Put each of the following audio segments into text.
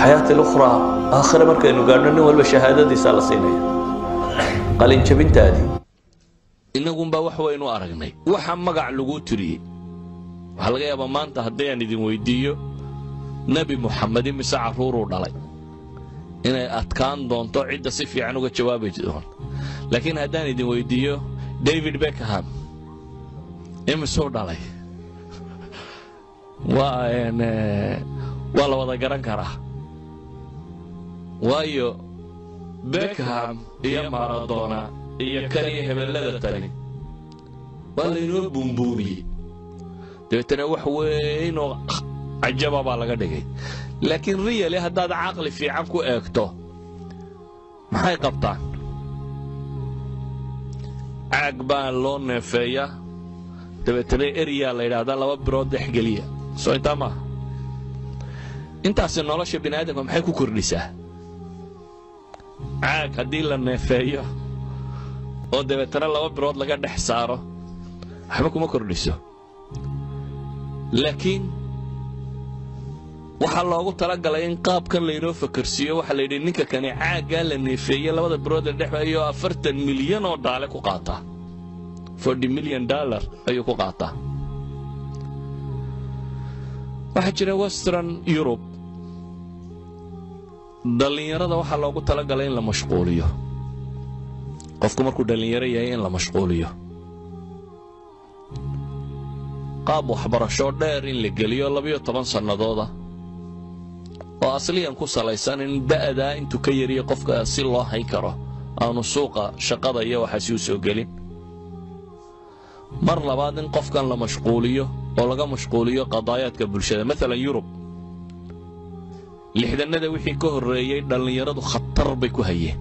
حياة الأخرى آخر مركز إنه قالنا إنه والبشهادة دي سالسينية قال إن شبنت هذه إنكم بوحوا إنه أرجني وحمق على لجوتري وحلقة يا بمان تهديني دي ويديو نبي محمد مسع رورو دلي إن أتكان دون تعيد صفي عنه كجواب جدون لكن هداني دي ويديو ديفيد بيكهام إمسور دلي وأنا والله وضع قرن كره وايو بيكهام يا مارادونا يا كريه بلده تاني والله ينو بومبوبي دبتنا وحوين عجبا با laga dhigay laakiin real hadaad aqli fiican ku eegto maxay qabtaan aag baan loo neefeeya debetana area la yiraahdo laba birood dhexgeliya soo intama intaas nolosha bini'aadamka maxay ku kordhisaa aag hadii la neefeeyo oo debetana laba birood laga dhex saaro waxba kuma kordhiso laakiin waxa loogu talagalay in qaabkan la inoo fakarsiyo waxa la yidhi ninka kani caaga la neefeeyay labada birood ee dhexeeyo 40 milyan oo dollar ku qaata $40 million ayuu ku qaata waxa jira Western Europe dhalinyarada waxa loogu talagalay in la mashquuliyo qofku markuu dhalinyaro yahay in la mashquuliyo qaab waxbarasho dheer in la geliyo 12 sanadooda oo asliyan ku salaysan in da'da intuu ka yariyo qofka si loo hay karo aanu suuqa shaqada iyo waxa si soo gelin mar labaad in qofkan la mashquuliyo oo laga mashquuliyo qadaayaadka bulshada mesela Yurub lixdanada wixii ka horeeyay dhalinyaradu khatar bay ku hayeen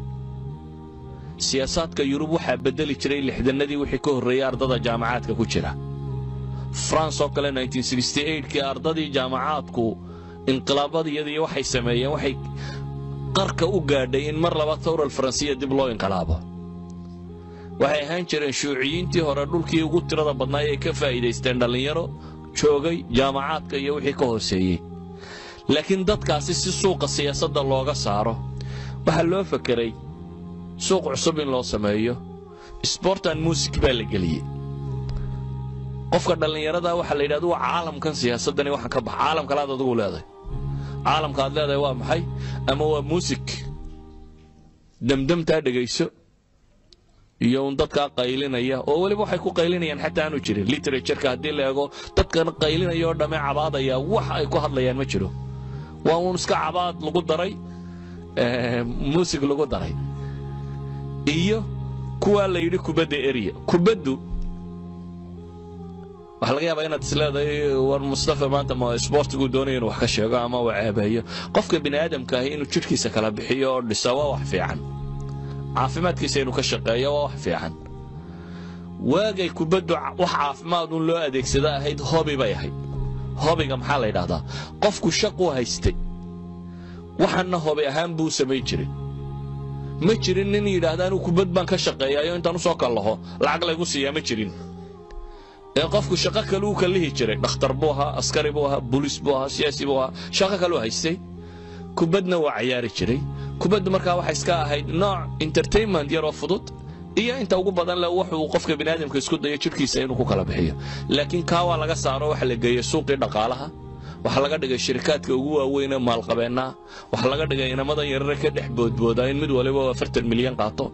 siyaasadka Yurub waxa bedeli jiray lixdanadii wixii ka horeeyay ardada jaamacaadka ku jira France oo kale 1968 kii ardadii jaamacaadku inqilaabadii waxay sameeyeen waxay qarka u gaadhay in mar laba thawra Faransiya dib loo inqilaabo waxay ahaan jireen shuuciyiintii hore dhulkii ugu tirada badnaa ee ka faa'iideysteen dhalinyaro joogay jaamacaadka iyo wixii ka hooseeyay laakiin dadkaasi si suuqa siyaasadda looga saaro waxa loo fakiray suuq cusub in loo sameeyo sport and music baa la geliyay qofka dhalinyarada waxa la yiraahdo caalamkan siyaasadani waxa ka bax caalamka la adigu leedahay caalamka aad leedahay waa maxay ama waa music damdamta dhageyso iyo dadka qaylinaya oo waliba waxay ku qaylinayaan xataa aanu jirin literature-ka hadii la eego dadkan qaylinaya oo dhamay cabaadaya wax ay ku hadlayaan ma jiro waa uun iska cabaad lagu daray music lagu daray iyo kuwa la yiri kubadda area kubaddu waxa laga yaabaa inaad isleedahay war Mustafa maanta ma sportigu doonayay inuu wax ka sheego ama uu caabayo qofka bini'aadamka ah inuu jirkiisa kala bixiyo oo dhisawa wax fiican caafimaadkiisa inuu ka shaqeeyo waa wax fiican waagay kubaddu wax caafimaad uu loo adeegsada ahayd hobby bay ahayd hobbyga maxaa la yiraahdaa qofku shaqo haystay waxana hobby ahaan buu sameey jiray ma jirin nin yiraahdaa kubad baan ka shaqeeyayo intaan soo kalaho lacag lagu siiyaa ma jirin qofku shaqo kale uu kalihi jiray dhakhtar buu ahaa askari buu ahaa booliis buu ahaa siyaasi buu ahaa shaqo kale uu haystay kubadna waa ciyaari jiray kubaddu markaa waxa iska ahayd nooc entertainment yar oo fudud iyo inta ugu badan la wuxuu qofka bini'aadamka isku dayo jirkiisa inuu ku kala bixiyo laakiin ka waa laga saaro waxa la geeyo suuqii dhaqaalaha waxa laga dhigay shirkadka ugu waaweyn ee maalqabeena waxa laga dhigay inamadan yaryar ka dhex boodbooda in mid waliba 40 milyan qaato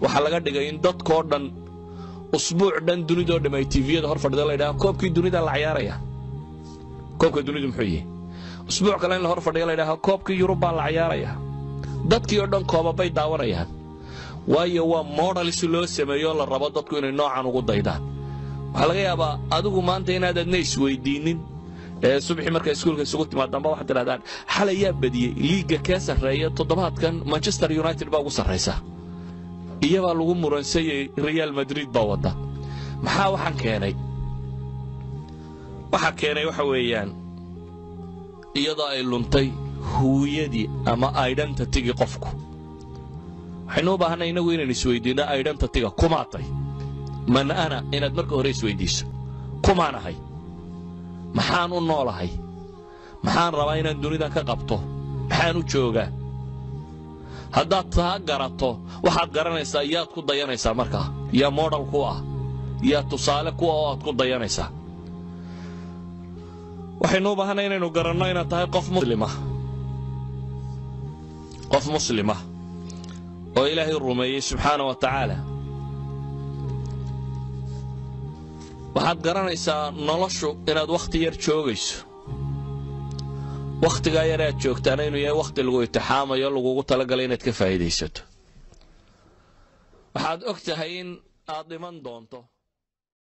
waxa laga dhigay in dadkoo dhan usbuuc dhan dunida oo dhamay TV-yada hor fadhida la yiraahdo koobkii dunida la ciyaaraya koobka dunida muxuu yahay usbuuc kale in la hor fadhiyo la yiraahdo koobkii Yurub baa la ciyaaraya dadkii oo dhan kooba bay daawanayaan waayo waa model si loo sameeyo la rabo dadku inay noocan ugu daydaan waxa laga yaabaa adigu maanta inaad adna isweydiinin subaxii marka iskuulka isugu timaadaan waxa tiraadaan xalaya badiyay liiga ka sareeya toddobaadkan Manchester United baa ugu sareysa iyaba lagu muransay Real Madrid baa wada maxaa waxan keenay waxa weeyaan iyadoo ay luntay huwiyadii ama identity-ga qofku waxaynu u baahanay inagu inaan isweydiino identity-ga kumaatay man ana inaad marka hore isweydiiso kumaanahay maxaan u noolahay maxaan rabaa inaan dunida ka qabto maxaan u joogaa haddaad taa garato waxaad garanaysaa yaad ku dayanaysaa markaa yaa model ku ah yaa tusaale ku ah oo aad ku dayanaysaa waxaynu u baahanay inaynu garanno inaad tahay qof muslima oo ilaahay rumeeyey subxaana wa tacaala waxaad garanaysaa noloshu inaad wakhti yar joogayso wakhtigaa yar aad joogtaana inuu yahay wakhti lagu itixaamayo lagugu talagalay inaad ka faa'iidaysato waxaad og tahay in aad dhiman doonto